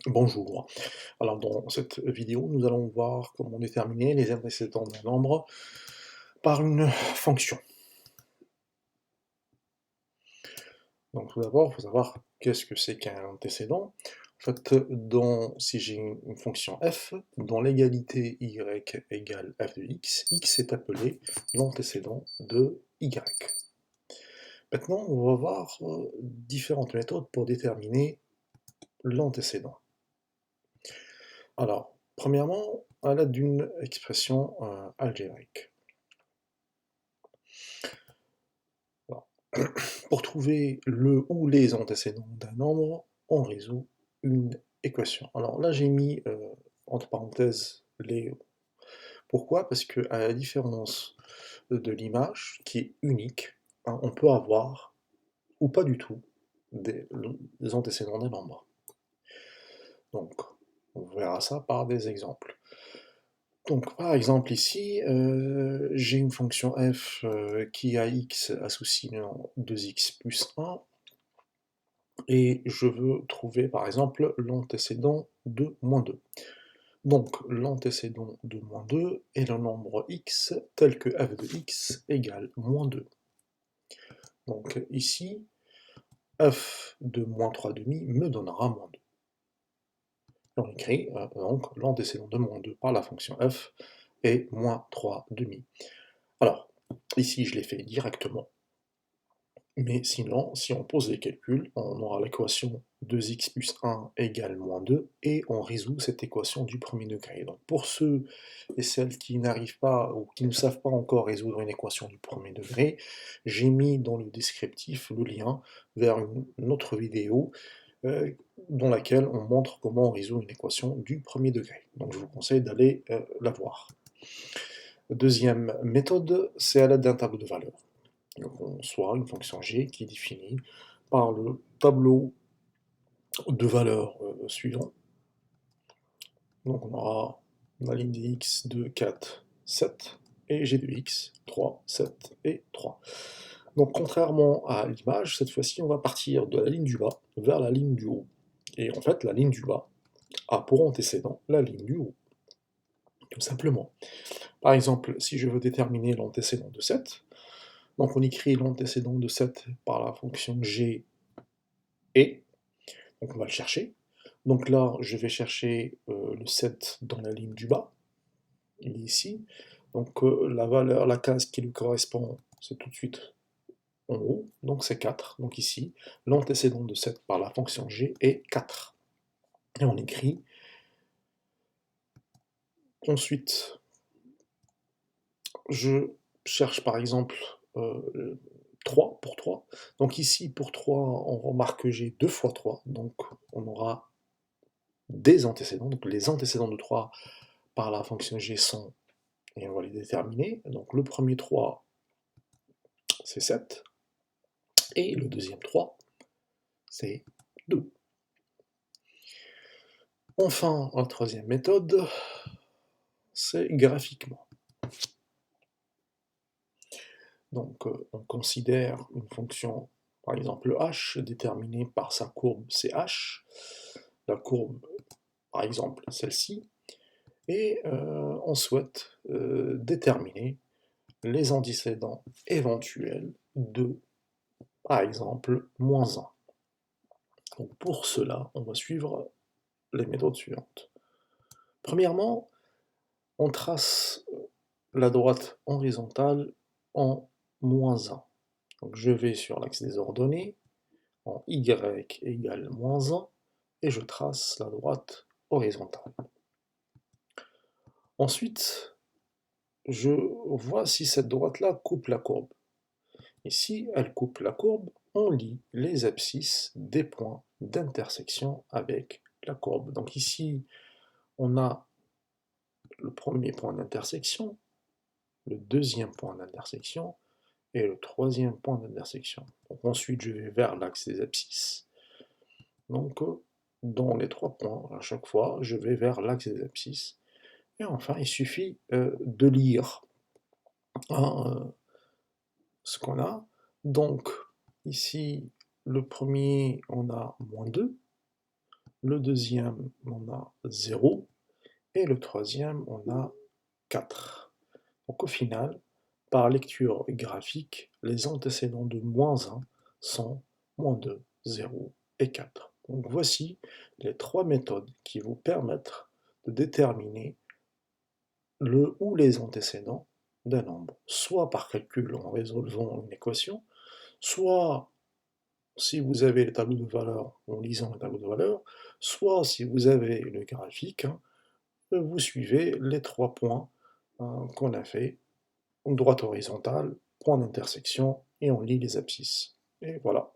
Bonjour. Alors dans cette vidéo, nous allons voir comment déterminer les antécédents d'un nombre par une fonction. Donc tout d'abord, il faut savoir qu'est-ce que c'est qu'un antécédent. En fait, si j'ai une fonction f, dans l'égalité y égale f de x est appelé l'antécédent de y. Maintenant, on va voir différentes méthodes pour déterminer l'antécédent. Alors, premièrement, à l'aide d'une expression algébrique. Alors, pour trouver le ou les antécédents d'un nombre, on résout une équation. Alors là, j'ai mis entre parenthèses les. Pourquoi? Parce que à la différence de l'image, qui est unique, hein, on peut avoir, ou pas du tout, des antécédents d'un nombre. Donc, on verra ça par des exemples. Donc, par exemple, ici, j'ai une fonction f qui a x associant 2x plus 1, et je veux trouver, par exemple, l'antécédent de moins 2. Donc, l'antécédent de moins 2 est le nombre x tel que f de x égale moins 2. Donc, ici, f de moins 3 demi me donnera moins 2. On écrit donc l'antécédent de moins 2 par la fonction f est moins 3 demi. Alors, ici je l'ai fait directement, mais sinon, si on pose les calculs, on aura l'équation 2x plus 1 égale moins 2, et on résout cette équation du premier degré. Donc pour ceux et celles qui n'arrivent pas, ou qui ne savent pas encore résoudre une équation du premier degré, j'ai mis dans le descriptif le lien vers une autre vidéo dans laquelle on montre comment on résout une équation du premier degré. Donc je vous conseille d'aller la voir. Deuxième méthode, c'est à l'aide d'un tableau de valeurs. Donc on soit une fonction g qui est définie par le tableau de valeurs suivant. Donc on aura la ligne de x de 4, 7, et g de x, 3, 7 et 3. Donc contrairement à l'image, cette fois-ci on va partir de la ligne du bas vers la ligne du haut. Et en fait la ligne du bas a pour antécédent la ligne du haut, tout simplement. Par exemple, si je veux déterminer l'antécédent de 7, donc on écrit l'antécédent de 7 par la fonction g et, donc on va le chercher. Donc là, je vais chercher le 7 dans la ligne du bas, il est ici. Donc la valeur, la case qui lui correspond, c'est tout de suite en haut, donc c'est 4. Donc ici, l'antécédent de 7 par la fonction g est 4. Et on écrit ensuite, je cherche par exemple 3 pour 3. Donc ici, pour 3, on remarque que j'ai 2 fois 3, donc on aura des antécédents. Donc les antécédents de 3 par la fonction g sont, et on va les déterminer. Donc le premier 3, c'est 7, et le deuxième 3, c'est 2. Enfin, la troisième méthode, c'est graphiquement. Donc on considère une fonction, par exemple h, déterminée par sa courbe ch, la courbe, par exemple, celle-ci, et on souhaite déterminer les antécédents éventuels de, par exemple, moins 1. Donc pour cela, on va suivre les méthodes suivantes. Premièrement, on trace la droite horizontale en moins 1. Donc je vais sur l'axe des ordonnées, en y égale moins 1, et je trace la droite horizontale. Ensuite, je vois si cette droite-là coupe la courbe. Et si elle coupe la courbe, on lie les abscisses des points d'intersection avec la courbe. Donc ici, on a le premier point d'intersection, le deuxième point d'intersection et le troisième point d'intersection. Ensuite, je vais vers l'axe des abscisses. Donc, dans les 3 points, à chaque fois, je vais vers l'axe des abscisses. Et enfin, il suffit de lire ce qu'on a. Donc, ici, le premier, on a moins 2. le deuxième, on a 0, et le troisième, on a 4. Donc au final, par lecture graphique, les antécédents de -1 sont -2, 0 et 4. Donc voici les trois méthodes qui vous permettent de déterminer le ou les antécédents d'un nombre, soit par calcul en résolvant une équation, soit si vous avez le tableau de valeurs en lisant le tableau de valeurs, soit si vous avez le graphique, hein, vous suivez les trois points qu'on a fait, droite horizontale, point d'intersection, et on lit les abscisses. Et voilà.